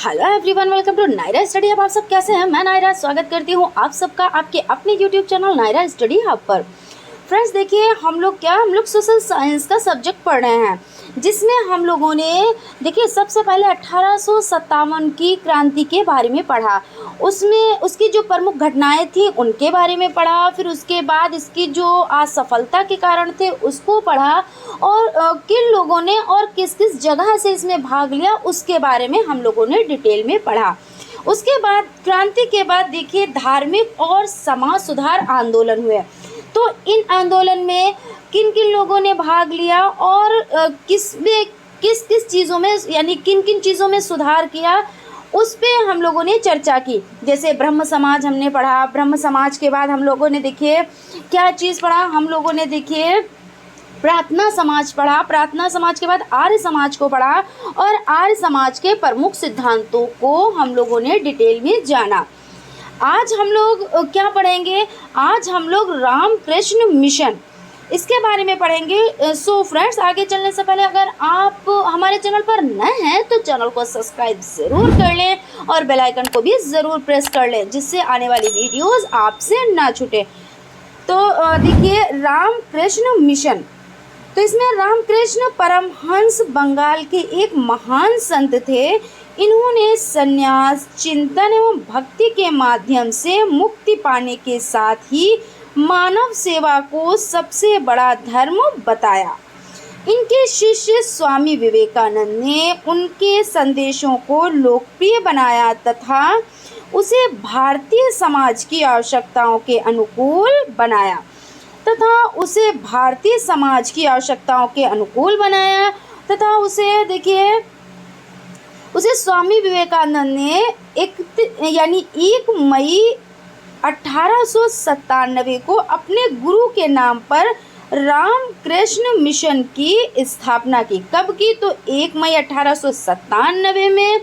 Hello everyone, welcome to Naira study hub. आप सब कैसे हैं? मैं नायरा स्वागत करती हूँ आप सबका आपके अपने YouTube channel Naira study hub पर। फ्रेंड्स देखिए, हम लोग सोशल साइंस का सब्जेक्ट पढ़ रहे हैं, जिसमें हम लोगों ने देखिए सबसे पहले 1857 की क्रांति के बारे में पढ़ा। उसमें उसकी जो प्रमुख घटनाएं थी उनके बारे में पढ़ा। फिर उसके बाद इसकी जो असफलता के कारण थे उसको पढ़ा, और किन लोगों ने और किस किस जगह से इसमें भाग लिया उसके बारे में हम लोगों ने डिटेल में पढ़ा। उसके बाद क्रांति के बाद देखिए धार्मिक और समाज सुधार आंदोलन हुए। तो इन आंदोलन में किन किन लोगों ने भाग लिया और किस किस चीज़ों में, यानी किन किन चीज़ों में सुधार किया, उस पे हम लोगों ने चर्चा की। जैसे ब्रह्म समाज हमने पढ़ा। ब्रह्म समाज के बाद हम लोगों ने देखिए क्या चीज़ पढ़ा, हम लोगों ने देखिए प्रार्थना समाज पढ़ा। प्रार्थना समाज के बाद आर्य समाज को पढ़ा, और आर्य समाज के प्रमुख सिद्धांतों को हम लोगों ने डिटेल में जाना। आज हम लोग क्या पढ़ेंगे? आज हम लोग रामकृष्ण मिशन इसके बारे में पढ़ेंगे। सो फ्रेंड्स, आगे चलने से पहले अगर आप हमारे चैनल पर नए हैं तो चैनल को सब्सक्राइब ज़रूर कर लें और बेल आइकन को भी ज़रूर प्रेस कर लें, जिससे आने वाली वीडियोस आपसे ना छूटे। तो देखिए रामकृष्ण मिशन, तो इसमें रामकृष्ण परमहंस बंगाल के एक महान संत थे। इन्होंने संन्यास, चिंतन एवं भक्ति के माध्यम से मुक्ति पाने के साथ ही मानव सेवा को सबसे बड़ा धर्म बताया। इनके शिष्य स्वामी विवेकानंद ने उनके संदेशों को लोकप्रिय बनाया तथा उसे भारतीय समाज की आवश्यकताओं के अनुकूल बनाया तथा उसे देखिए उसे स्वामी विवेकानंद ने 1 मई 1897 को अपने गुरु के नाम पर रामकृष्ण मिशन की स्थापना की। कब की? तो 1 मई 1897 में।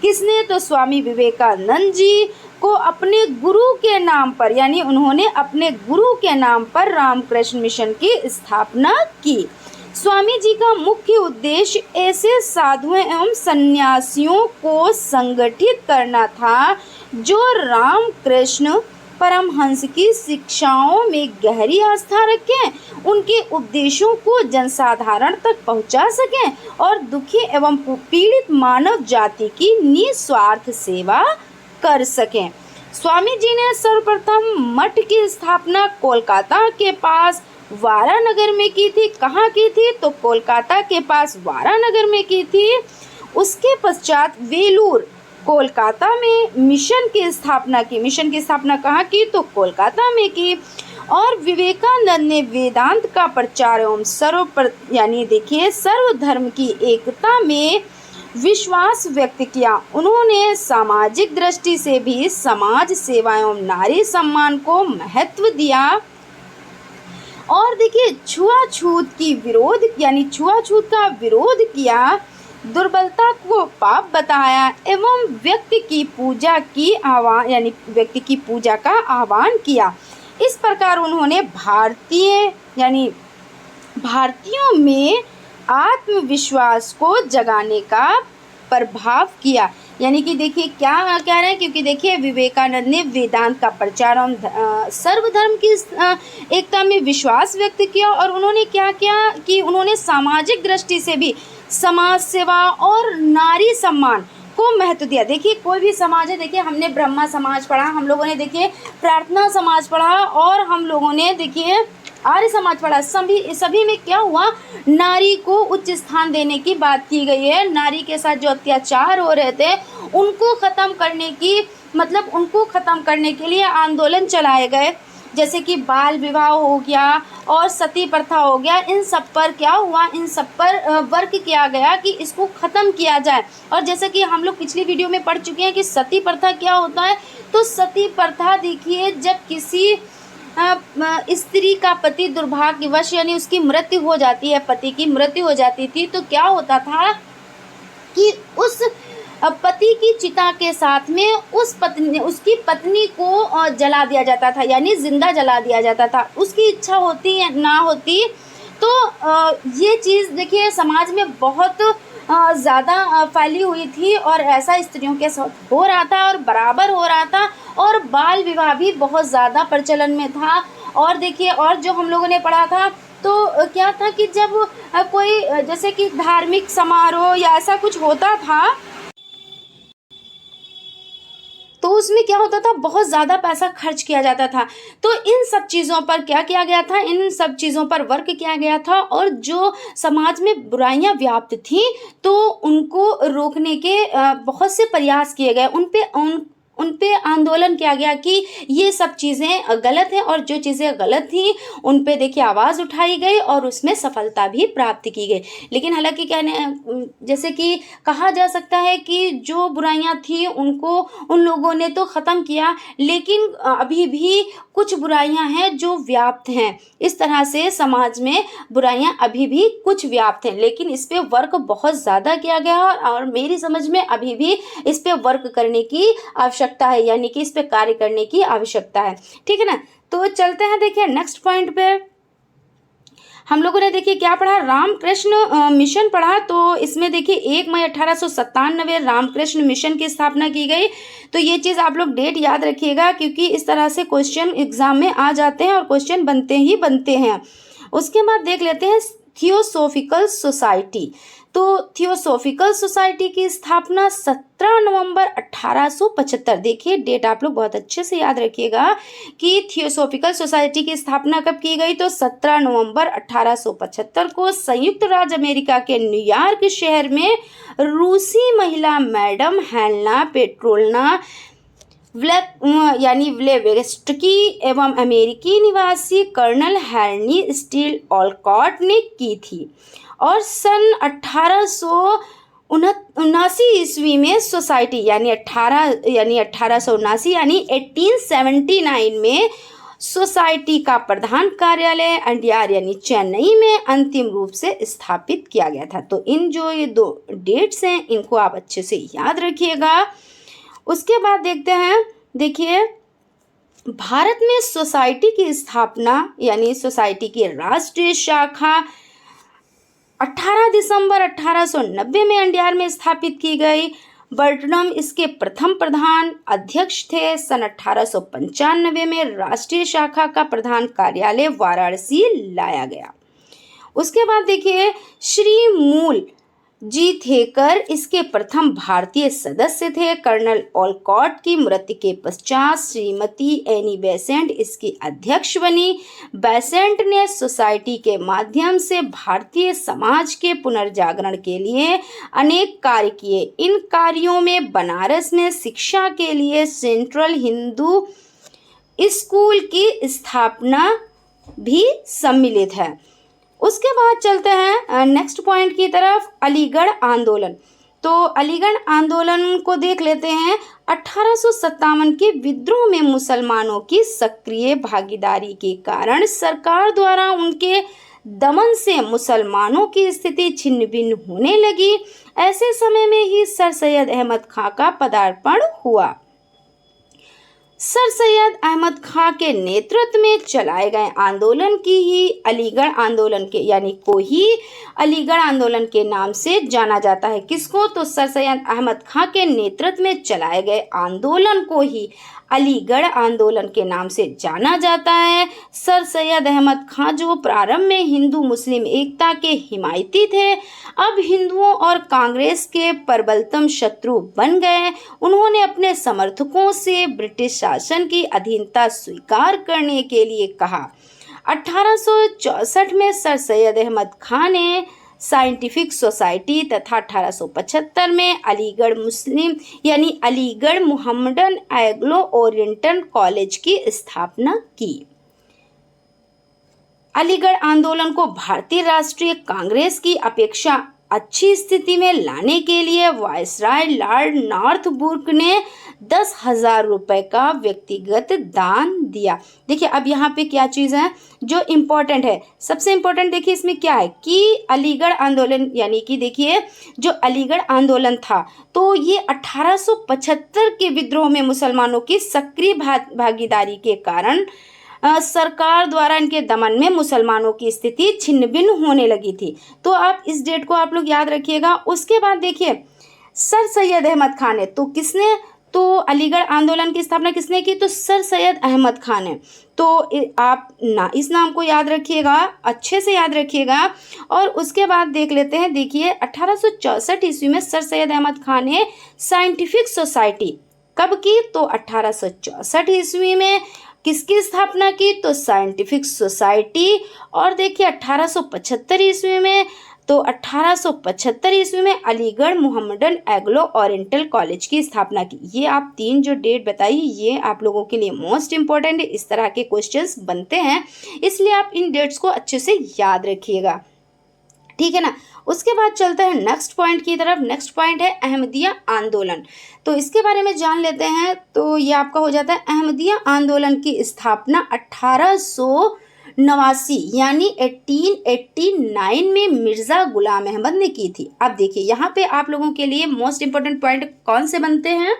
किसने? तो स्वामी विवेकानंद जी को अपने गुरु के नाम पर, यानी उन्होंने अपने गुरु के नाम पर रामकृष्ण मिशन की स्थापना की। स्वामी जी का मुख्य उद्देश्य ऐसे साधुओं एवं सन्यासियों को संगठित करना था जो रामकृष्ण परमहंस की शिक्षाओं में गहरी आस्था रखें, उनके उपदेशों को जनसाधारण तक पहुंचा सकें और दुखी एवं पीड़ित मानव जाति की निस्वार्थ सेवा कर सकें। स्वामी जी ने सर्वप्रथम मठ की स्थापना कोलकाता के पास वारानगर में की थी। कहाँ की थी? तो कोलकाता के पास वारानगर में की थी। उसके पश्चात वेलूर, कोलकाता में मिशन की स्थापना की। मिशन की स्थापना कहाँ की? तो कोलकाता में की। और विवेकानंद ने वेदांत का प्रचार एवं सर्वधर्म की एकता में विश्वास व्यक्त किया। उन्होंने सामाजिक दृष्टि से भी समाज सेवा एवं नारी सम्मान को महत्व दिया। और देखिए छुआछूत का विरोध किया, दुर्बलता को पाप बताया एवं व्यक्ति की पूजा का आह्वान किया। इस प्रकार उन्होंने भारतीयों में आत्मविश्वास को जगाने का प्रभाव किया। यानी कि देखिए क्या कह रहे हैं, क्योंकि देखिए विवेकानंद ने वेदांत का प्रचार और सर्वधर्म की एकता में विश्वास व्यक्त किया, और उन्होंने क्या किया कि उन्होंने सामाजिक दृष्टि से भी समाज सेवा और नारी सम्मान को महत्व दिया। देखिए कोई भी समाज है, देखिए हमने ब्रह्मा समाज पढ़ा, हम लोगों ने देखिए प्रार्थना समाज पढ़ा, और हम लोगों ने देखिए आर्य समाज पढ़ा। सभी में क्या हुआ? नारी को उच्च स्थान देने की बात की गई है। नारी के साथ जो अत्याचार हो रहे थे उनको ख़त्म करने के लिए आंदोलन चलाए गए, जैसे कि बाल विवाह हो गया और सती प्रथा हो गया। इन सब पर क्या हुआ? इन सब पर वर्क किया गया कि इसको ख़त्म किया जाए। और जैसे कि हम लोग पिछली वीडियो में पढ़ चुके हैं कि सती प्रथा क्या होता है। तो सती प्रथा देखिए, जब किसी स्त्री का पति दुर्भाग्यवश, यानी उसकी मृत्यु हो जाती है, पति की मृत्यु हो जाती थी, तो क्या होता था कि उस पति की चिता के साथ में उसकी पत्नी को जला दिया जाता था, यानी जिंदा जला दिया जाता था। उसकी इच्छा होती या ना होती, तो ये चीज़ देखिए समाज में बहुत ज़्यादा फैली हुई थी और ऐसा स्त्रियों के साथ हो रहा था और बराबर हो रहा था, और बाल विवाह भी बहुत ज़्यादा प्रचलन में था। और देखिए, और जो हम लोगों ने पढ़ा था तो क्या था कि जब कोई जैसे कि धार्मिक समारोह या ऐसा कुछ होता था तो उसमें क्या होता था, बहुत ज़्यादा पैसा खर्च किया जाता था। तो इन सब चीज़ों पर क्या किया गया था, इन सब चीज़ों पर वर्क किया गया था, और जो समाज में बुराइयां व्याप्त थीं तो उनको रोकने के बहुत से प्रयास किए गए। उन पे आंदोलन किया गया कि ये सब चीज़ें गलत हैं, और जो चीज़ें गलत थी उन पे देखिए आवाज़ उठाई गई और उसमें सफलता भी प्राप्त की गई। लेकिन हालांकि जैसे कि कहा जा सकता है कि जो बुराइयां थी उनको उन लोगों ने तो ख़त्म किया, लेकिन अभी भी कुछ बुराइयां हैं जो व्याप्त हैं। इस तरह से समाज में बुराइयां अभी भी कुछ व्याप्त हैं, लेकिन इस पे वर्क बहुत ज़्यादा किया गया है, और मेरी समझ में अभी भी इस पे वर्क करने की आवश्यकता है, यानी कि इस पे कार्य करने की आवश्यकता है। ठीक है ना। तो चलते हैं देखिए नेक्स्ट पॉइंट पे। हम लोगों ने देखिए क्या पढ़ा, रामकृष्ण मिशन पढ़ा। तो इसमें देखिए 1 मई 1897 रामकृष्ण मिशन की स्थापना की गई। तो ये चीज़ आप लोग डेट याद रखिएगा, क्योंकि इस तरह से क्वेश्चन एग्जाम में आ जाते हैं और क्वेश्चन बनते ही बनते हैं। उसके बाद देख लेते हैं थियोसॉफिकल सोसाइटी। तो थियोसॉफिकल सोसाइटी की स्थापना 17 नवंबर 1875, देखिए डेट आप लोग बहुत अच्छे से याद रखिएगा कि थियोसॉफिकल सोसाइटी की स्थापना कब की गई, तो 17 नवंबर 1875 को संयुक्त राज्य अमेरिका के न्यूयॉर्क शहर में रूसी महिला मैडम हेलेना पेट्रोवना ब्लेवेत्स्की एवं अमेरिकी निवासी कर्नल हेनरी स्टील ओलकॉट ने की थी। और सन 1879 ईस्वी में सोसाइटी यानी 1879 यानी 1879 में सोसाइटी का प्रधान कार्यालय अंडियार यानी चेन्नई में अंतिम रूप से स्थापित किया गया था। तो इन जो ये 2 डेट्स हैं इनको आप अच्छे से याद रखिएगा। उसके बाद देखते हैं, देखिए भारत में सोसाइटी की स्थापना यानी सोसाइटी की राष्ट्रीय शाखा 18 दिसंबर 1890 में अंडियार में स्थापित की गई। बर्टनम इसके प्रथम प्रधान अध्यक्ष थे। सन 1895 में राष्ट्रीय शाखा का प्रधान कार्यालय वाराणसी लाया गया। उसके बाद देखिए श्री मूल जी थेकर इसके प्रथम भारतीय सदस्य थे। कर्नल ओलकॉट की मृत्यु के पश्चात श्रीमती एनी बेसेंट इसकी अध्यक्ष बनी। बेसेंट ने सोसाइटी के माध्यम से भारतीय समाज के पुनर्जागरण के लिए अनेक कार्य किए। इन कार्यों में बनारस में शिक्षा के लिए सेंट्रल हिंदू स्कूल की स्थापना भी सम्मिलित है। उसके बाद चलते हैं नेक्स्ट पॉइंट की तरफ, अलीगढ़ आंदोलन। तो अलीगढ़ आंदोलन को देख लेते हैं। 1857 के विद्रोह में मुसलमानों की सक्रिय भागीदारी के कारण सरकार द्वारा उनके दमन से मुसलमानों की स्थिति छिन्न भिन्न होने लगी। ऐसे समय में ही सर सैयद अहमद खां का पदार्पण हुआ। सर सैयद अहमद खां के नेतृत्व में चलाए गए आंदोलन की ही अलीगढ़ आंदोलन के यानी को ही अलीगढ़ आंदोलन के नाम से जाना जाता है। किसको, तो सर सैयद अहमद खां के नेतृत्व में चलाए गए आंदोलन को ही अलीगढ़ आंदोलन के नाम से जाना जाता है। सर सैयद अहमद खां जो प्रारंभ में हिंदू मुस्लिम एकता के हिमायती थे, अब हिंदुओं और कांग्रेस के प्रबलतम शत्रु बन गए। उन्होंने अपने समर्थकों से ब्रिटिश शासन की अधीनता स्वीकार करने के लिए कहा। 1864 में सर सैयद अहमद खां ने साइंटिफिक सोसाइटी तथा 1875 में अलीगढ़ मुस्लिम यानी Aligarh Muhammadan Anglo oriental college की स्थापना की। अलीगढ़ आंदोलन को भारतीय राष्ट्रीय कांग्रेस की अपेक्षा अच्छी स्थिति में लाने के लिए वायसराय लॉर्ड नॉर्थब्रुक ने 10,000 रुपए का व्यक्तिगत दान दिया। देखिए अब यहाँ पे क्या चीज़ है जो इम्पोर्टेंट है, सबसे इम्पोर्टेंट देखिए इसमें क्या है कि अलीगढ़ आंदोलन यानी कि देखिए जो अलीगढ़ आंदोलन था तो ये 1875 के विद्रोह में मुसलमानों की सक्रिय भागीदारी के कारण सरकार द्वारा इनके दमन में मुसलमानों की स्थिति छिन्न भिन्न होने लगी थी। तो आप इस डेट को आप लोग याद रखिएगा। उसके बाद देखिए सर सैयद अहमद खान है, तो किसने, तो अलीगढ़ आंदोलन की स्थापना किसने की, तो सर सैयद अहमद खान है। तो आप ना इस नाम को याद रखिएगा, अच्छे से याद रखिएगा। और उसके बाद देख लेते हैं, देखिए 1864 ईस्वी में सर सैयद अहमद खान ने साइंटिफिक सोसाइटी कब की, तो 1864 ईस्वी में किसकी स्थापना की, तो साइंटिफिक सोसाइटी। और देखिए 1875 ईस्वी में, तो 1875 ईस्वी में Aligarh Mohammedan Anglo oriental college की स्थापना की। ये आप तीन जो डेट बताई ये आप लोगों के लिए मोस्ट इंपॉर्टेंट है। इस तरह के क्वेश्चंस बनते हैं, इसलिए आप इन डेट्स को अच्छे से याद रखिएगा, ठीक है ना। उसके बाद चलते हैं नेक्स्ट पॉइंट की तरफ। नेक्स्ट पॉइंट है अहमदिया आंदोलन। तो इसके बारे में जान लेते हैं। तो ये आपका हो जाता है अहमदिया आंदोलन की स्थापना 1889 यानी 1889 में मिर्ज़ा गुलाम अहमद ने की थी। अब देखिए यहाँ पे आप लोगों के लिए मोस्ट इंपॉर्टेंट पॉइंट कौन से बनते हैं,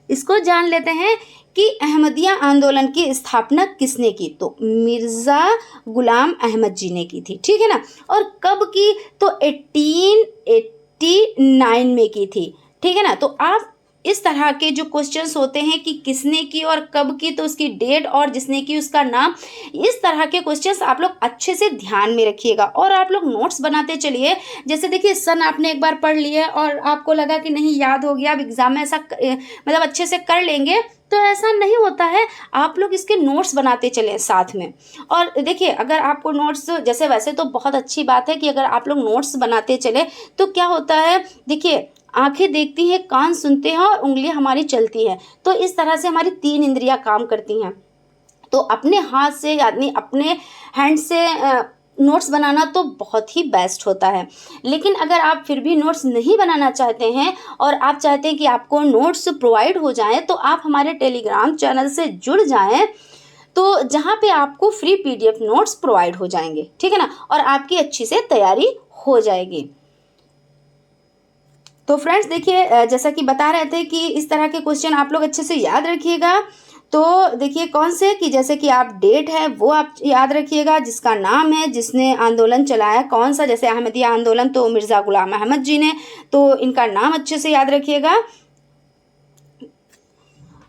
इसको जान लेते हैं कि अहमदिया आंदोलन की स्थापना किसने की, तो मिर्ज़ा गुलाम अहमद जी ने की थी, ठीक है ना। और कब की, तो 1889 में की थी, ठीक है ना। तो आप इस तरह के जो क्वेश्चंस होते हैं कि किसने की और कब की, तो उसकी डेट और जिसने की उसका नाम, इस तरह के क्वेश्चंस आप लोग अच्छे से ध्यान में रखिएगा और आप लोग नोट्स बनाते चलिए। जैसे देखिए सन आपने एक बार पढ़ लिया और आपको लगा कि नहीं याद हो गया, अब एग्जाम में ऐसा मतलब अच्छे से कर लेंगे, तो ऐसा नहीं होता है। आप लोग इसके नोट्स बनाते चलें साथ में। और देखिए अगर आपको नोट्स, जैसे वैसे तो बहुत अच्छी बात है कि अगर आप लोग नोट्स बनाते चले तो क्या होता है, देखिए आंखें देखती हैं, कान सुनते हैं और उंगलियां हमारी चलती हैं। तो इस तरह से हमारी तीन इंद्रियां काम करती हैं। तो अपने हाथ से यानी अपने हैंड से नोट्स बनाना तो बहुत ही बेस्ट होता है। लेकिन अगर आप फिर भी नोट्स नहीं बनाना चाहते हैं और आप चाहते हैं कि आपको नोट्स प्रोवाइड हो जाएं, तो आप हमारे टेलीग्राम चैनल से जुड़ जाएं, तो जहां पे आपको फ्री पीडीएफ नोट्स प्रोवाइड हो जाएंगे, ठीक है ना, और आपकी अच्छी से तैयारी हो जाएगी। तो फ्रेंड्स देखिए जैसा कि बता रहे थे कि इस तरह के क्वेश्चन आप लोग अच्छे से याद रखिएगा। तो देखिए कौन से, कि जैसे कि आप डेट है वो आप याद रखिएगा, जिसका नाम है, जिसने आंदोलन चलाया कौन सा, जैसे अहमदिया आंदोलन तो मिर्ज़ा गुलाम अहमद जी ने, तो इनका नाम अच्छे से याद रखिएगा।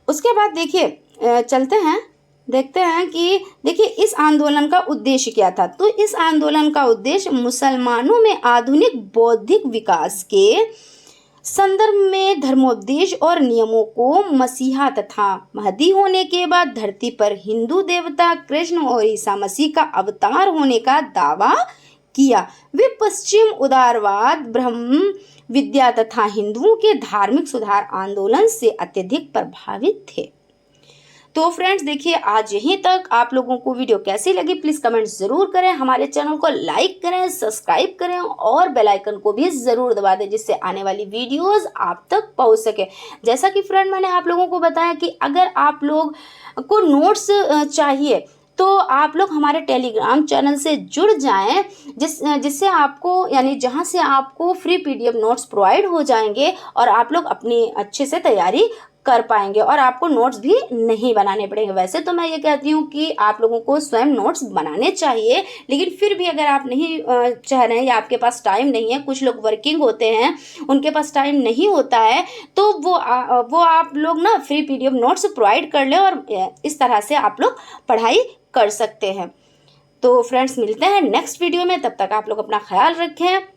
उसके बाद देखिए चलते हैं, देखते हैं कि देखिए इस आंदोलन का उद्देश्य क्या था। तो इस आंदोलन का उद्देश्य मुसलमानों में आधुनिक बौद्धिक विकास के संदर्भ में धर्मोपदेश और नियमों को मसीहा तथा महदी होने के बाद धरती पर हिंदू देवता कृष्ण और ईसा मसीह का अवतार होने का दावा किया। वे पश्चिम उदारवाद, ब्रह्म विद्या तथा हिंदुओं के धार्मिक सुधार आंदोलन से अत्यधिक प्रभावित थे। तो फ्रेंड्स देखिए आज यहीं तक। आप लोगों को वीडियो कैसी लगी प्लीज़ कमेंट ज़रूर करें, हमारे चैनल को लाइक करें, सब्सक्राइब करें और बेल आइकन को भी ज़रूर दबा दें, जिससे आने वाली वीडियोस आप तक पहुंच सके। जैसा कि फ्रेंड मैंने आप लोगों को बताया कि अगर आप लोग को नोट्स चाहिए तो आप लोग हमारे टेलीग्राम चैनल से जुड़ जाएं, जिससे आपको यानी जहां से आपको फ्री पीडीएफ नोट्स प्रोवाइड हो जाएंगे और आप लोग अपनी अच्छे से तैयारी कर पाएंगे और आपको नोट्स भी नहीं बनाने पड़ेंगे। वैसे तो मैं ये कहती हूँ कि आप लोगों को स्वयं नोट्स बनाने चाहिए, लेकिन फिर भी अगर आप नहीं चाह रहे हैं या आपके पास टाइम नहीं है, कुछ लोग वर्किंग होते हैं उनके पास टाइम नहीं होता है, तो वो आप लोग ना फ्री पीडीएफ नोट्स प्रोवाइड कर लें और इस तरह से आप लोग पढ़ाई कर सकते हैं। तो फ्रेंड्स मिलते हैं नेक्स्ट वीडियो में, तब तक आप लोग अपना ख्याल रखें।